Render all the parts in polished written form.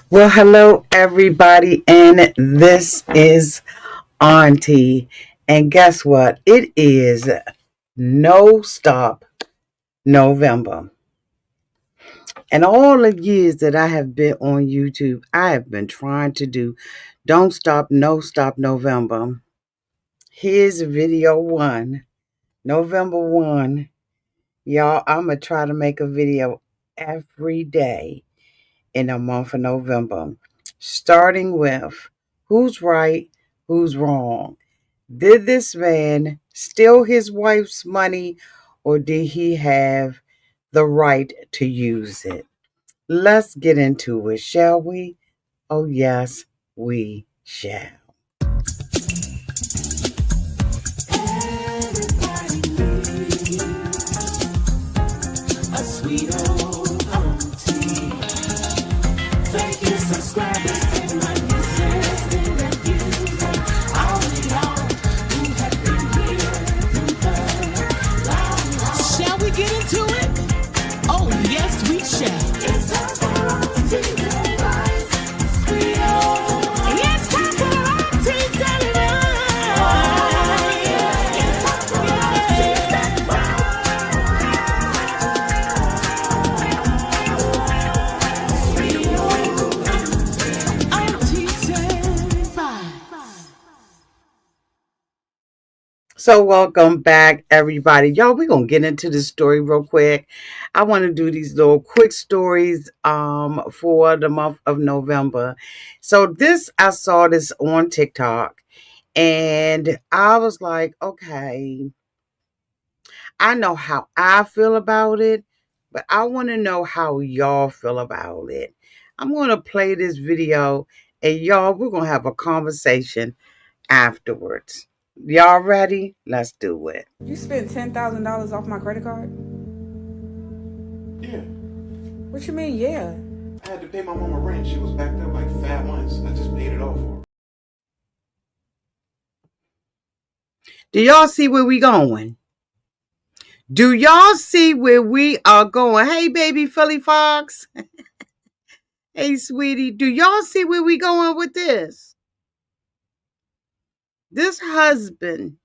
Well, hello, everybody, and this is Auntie. And guess what? It is No Stop November. And all the years that I have been on YouTube, I have been trying to do Don't Stop, No Stop November. Here's video one, November 1. Y'all, I'm going to try to make a video every day in the month of November, starting with who's right, who's wrong. Did this man steal his wife's money or did he have the right to use it? Let's get into it, shall we? Oh, yes, we shall. A sweet old auntie. Thank you, subscribers, to my listeners and viewers, all of y'all who have been here through the long haul. Shall we get into it? Oh, yes, we shall. It's time for Auntie Advice. It's time for Auntie Advice. Oh, yeah. It's time for Auntie Advice. So welcome back, everybody. Y'all, we're going to get into this story real quick. I want to do these little quick stories for the month of November. So I saw this on TikTok and I was like, okay, I know how I feel about it, but I want to know how y'all feel about it. I'm going to play this video and y'all, we're going to have a conversation afterwards. Y'all ready? Let's do it. You spent $10,000 off my credit card? Yeah. What you mean, yeah? I had to pay my mama rent. She was backed up like 5 months. I just paid it off for her. Do y'all see where we going? Do y'all see where we are going? Hey, baby Philly Fox. Hey, sweetie. Do y'all see where we going with this? This husband.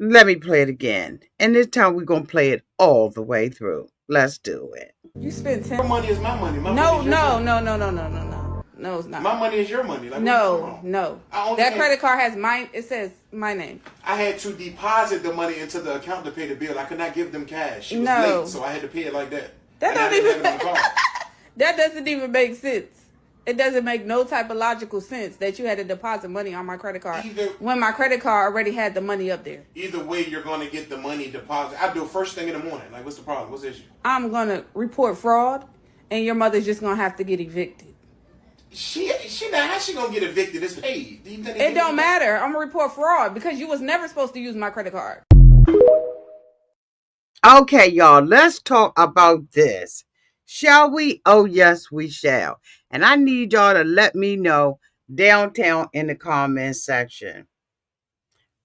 Let me play it again. And this time we're going to play it all the way through. Let's do it. You spent Your money is my money. My No, money is your no, money. no, no, no, no, no, no. No, it's not. My money is your money. Like, No, no. That had, credit card has mine. It says my name. I had to deposit the money into the account to pay the bill. I could not give them cash. She was No. late, so I had to pay it like that. That And I don't didn't even. have it on the card. That doesn't even make sense. It doesn't make no type of logical sense that you had to deposit money on my credit card when my credit card already had the money up there. Either way, you're going to get the money deposited. I do it first thing in the morning. Like, what's the problem? What's the issue? I'm gonna report fraud, and your mother's just gonna have to get evicted. She now, how she gonna get evicted? It's paid. It don't matter. I'm gonna report fraud because you was never supposed to use my credit card. Okay, y'all, let's talk about this. Shall we? Oh, yes, we shall. And I need y'all to let me know downtown in the comment section.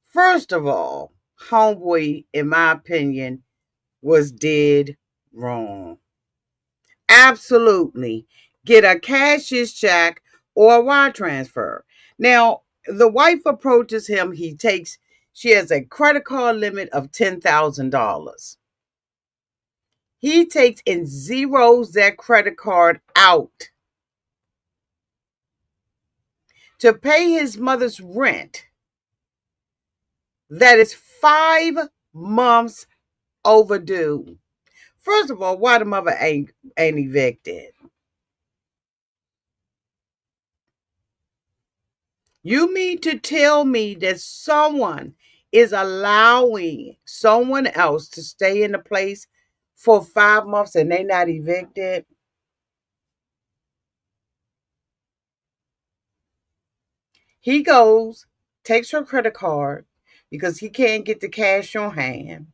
First of all, homeboy, in my opinion, was dead wrong. Absolutely. Get a cashier's check or a wire transfer. Now, the wife approaches him. She has a credit card limit of $10,000. He takes and zeroes that credit card out to pay his mother's rent. That is 5 months overdue. First of all, why the mother ain't evicted? You mean to tell me that someone is allowing someone else to stay in the place for 5 months and they not evicted? He goes, takes her credit card because he can't get the cash on hand,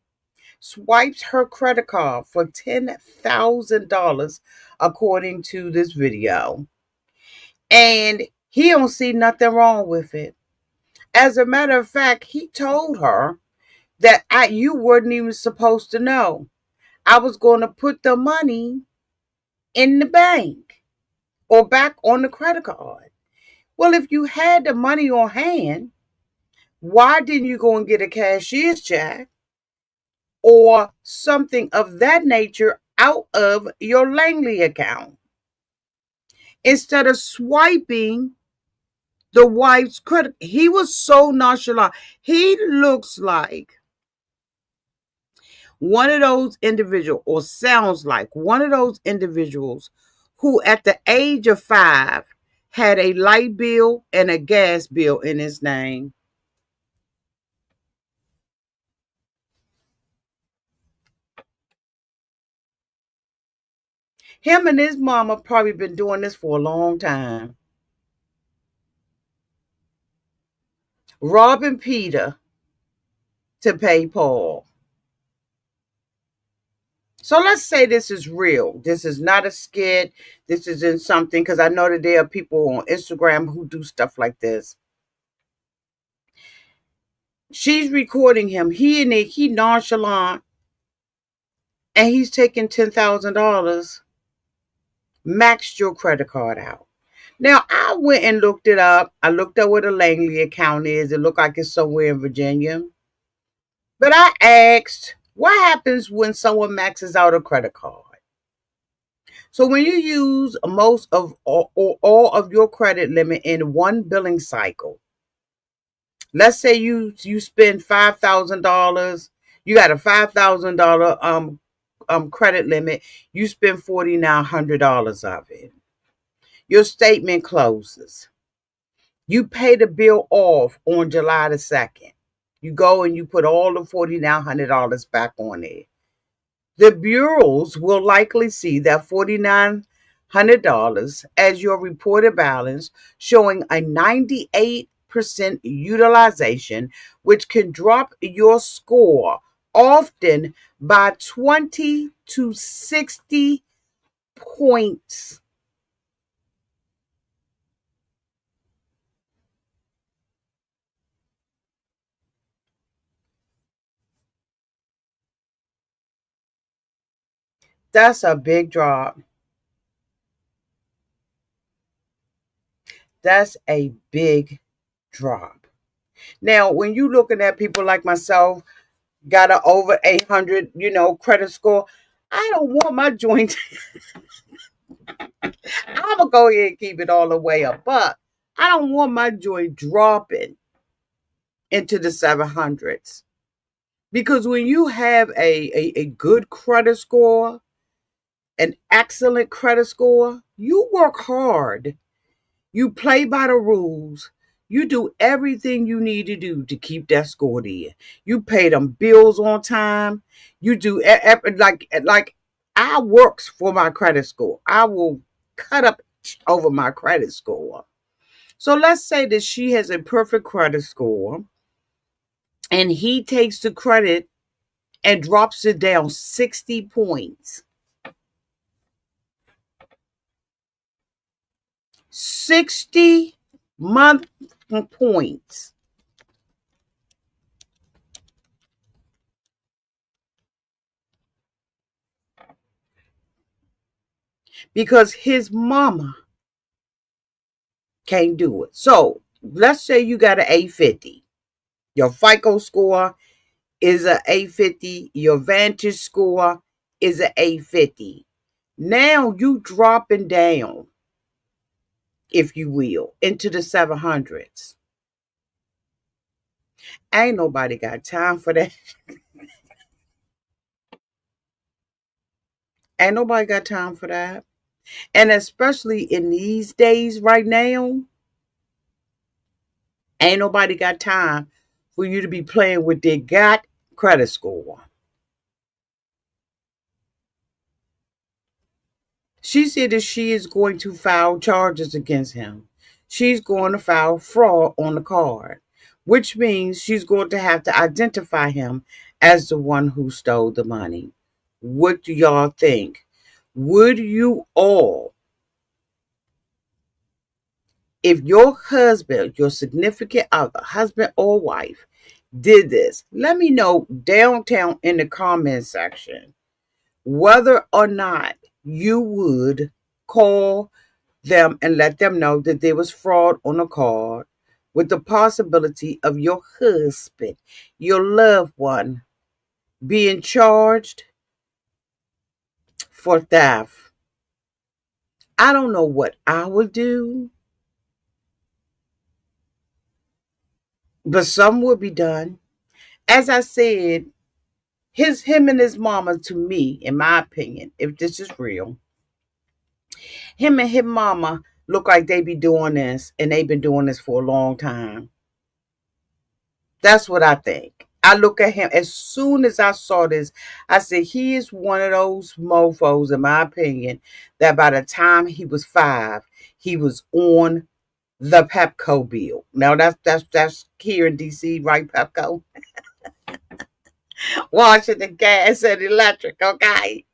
swipes her credit card for $10,000 according to this video. And he don't see nothing wrong with it. As a matter of fact, he told her that you weren't even supposed to know. I was going to put the money in the bank or back on the credit card. Well, if you had the money on hand, why didn't you go and get a cashier's check or something of that nature out of your Langley account instead of swiping the wife's credit? He was so nonchalant. He looks like one of those individuals, or sounds like one of those individuals who at the age of 5 had a light bill and a gas bill in his name. Him and his mama probably been doing this for a long time, robbing Peter to pay Paul. So let's say this is real. This is not a skit. This isn't something, because I know that there are people on Instagram who do stuff like this. She's recording him. He nonchalant, and he's taking $10,000, maxed your credit card out. Now, I went and looked it up. I looked up what a Langley account is. It looked like it's somewhere in Virginia. But I asked, what happens when someone maxes out a credit card? So when you use most of or all of your credit limit in one billing cycle, let's say you spend $5,000, you got a $5,000 credit limit, you spend $4,900 of it. Your statement closes. You pay the bill off on July the 2nd. You go and you put all the $4,900 back on there. The bureaus will likely see that $4,900 as your reported balance, showing a 98% utilization, which can drop your score often by 20 to 60 points. That's a big drop. That's a big drop. Now, when you looking at people like myself, got an over 800, credit score, I don't want my joint. I'm gonna go ahead and keep it all the way up, but I don't want my joint dropping into the 700s, because when you have a good credit score, an excellent credit score, you work hard. You play by the rules. You do everything you need to do to keep that score there. You pay them bills on time. You do like I works for my credit score. I will cut up over my credit score. So let's say that she has a perfect credit score and he takes the credit and drops it down 60 points. 60 month points. Because his mama can't do it. So let's say you got an 850. Your FICO score is an 850. Your Vantage score is an 850. Now you dropping down, if you will, into the 700s. Ain't nobody got time for that. Ain't nobody got time for that. And especially in these days right now, ain't nobody got time for you to be playing with their got credit score. She said that she is going to file charges against him. She's going to file fraud on the card, which means she's going to have to identify him as the one who stole the money. What do y'all think? Would you all, if your husband, your significant other, husband or wife, did this, let me know downtown in the comment section whether or not you would call them and let them know that there was fraud on a card with the possibility of your husband, your loved one, being charged for theft. I don't know what I would do, but some would be done. As I said, him and his mama, to me, in my opinion, if this is real, him and his mama look like they be doing this and they've been doing this for a long time. That's what I think. I look at him as soon as I saw this, I said he is one of those mofos, in my opinion, that by the time he was 5, he was on the Pepco bill. Now that's here in DC, right? Pepco, Washington Gas and Electric. Okay,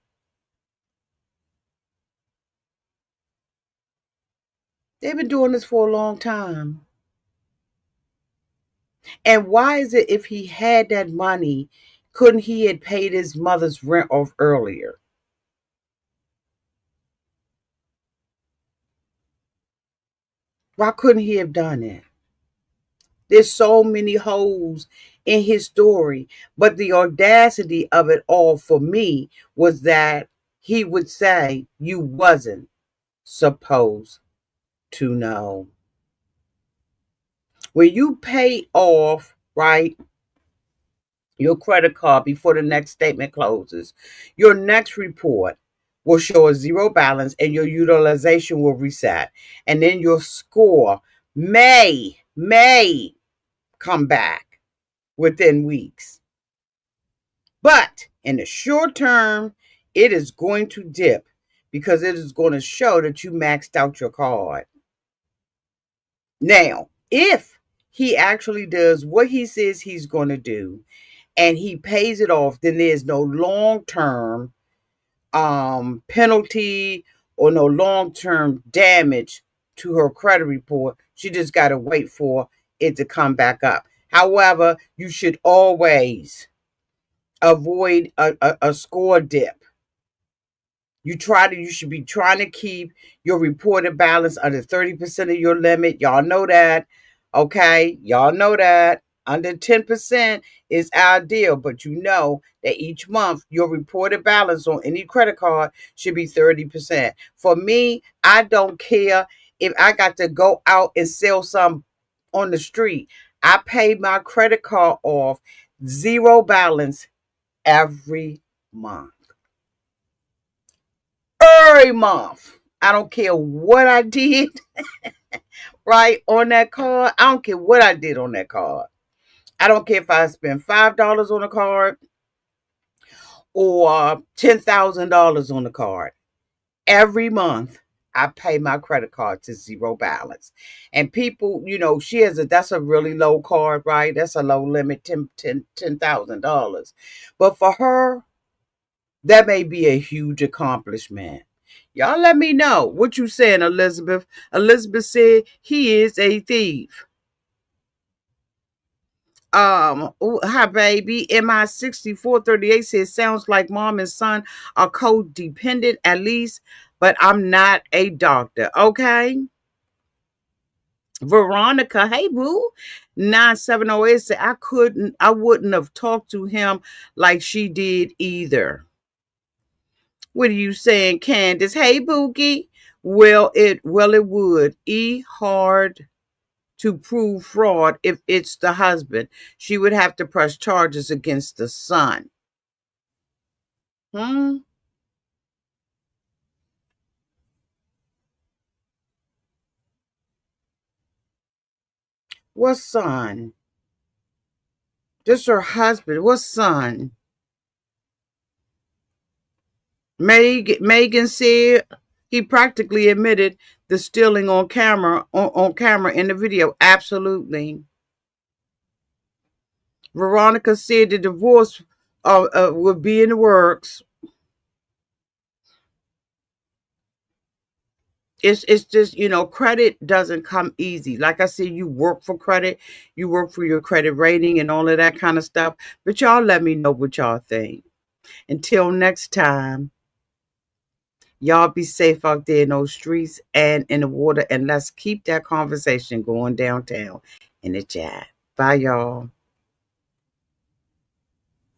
they've been doing this for a long time. And why is it if he had that money, couldn't he had paid his mother's rent off earlier? Why couldn't he have done it? There's so many holes in his story. But the audacity of it all for me was that he would say you wasn't supposed to know. When you pay off, right, your credit card before the next statement closes, your next report will show a zero balance and your utilization will reset. And then your score may come back within weeks. But in the short term, it is going to dip because it is going to show that you maxed out your card. Now, if he actually does what he says he's going to do and he pays it off, then there's no long-term penalty or no long-term damage to her credit report. She just got to wait for it to come back up. However, you should always avoid a score dip. You should be trying to keep your reported balance under 30% of your limit. Y'all know that. Okay. Y'all know that. Under 10% is ideal, but you know that each month your reported balance on any credit card should be 30%. For me, I don't care if I got to go out and sell some on the street. I pay my credit card off zero balance every month. Every month. I don't care what I did, right, on that card. I don't care what I did on that card. I don't care if I spend $5 on a card or $10,000 on the card. Every month, I pay my credit card to zero balance. And people, that's a really low card, right? That's a low limit, $10,000. But for her, that may be a huge accomplishment. Y'all let me know what you saying, Elizabeth. Elizabeth said he is a thief. Hi baby. MI 6438 says sounds like mom and son are codependent at least, but I'm not a doctor. Okay. Veronica, hey boo. 9708 said I wouldn't have talked to him like she did either. What are you saying, Candace? Hey, Bookie. It would. Hard to prove fraud if it's the husband. She would have to press charges against the son. Hmm? What son? Just her husband. What son? Megan said he practically admitted the stealing on camera in the video. Absolutely. Veronica said the divorce would be in the works. It's just, credit doesn't come easy. Like I said, you work for credit, you work for your credit rating and all of that kind of stuff. But y'all let me know what y'all think. Until next time. Y'all be safe out there in those streets and in the water, and let's keep that conversation going downtown in the chat. Bye, y'all.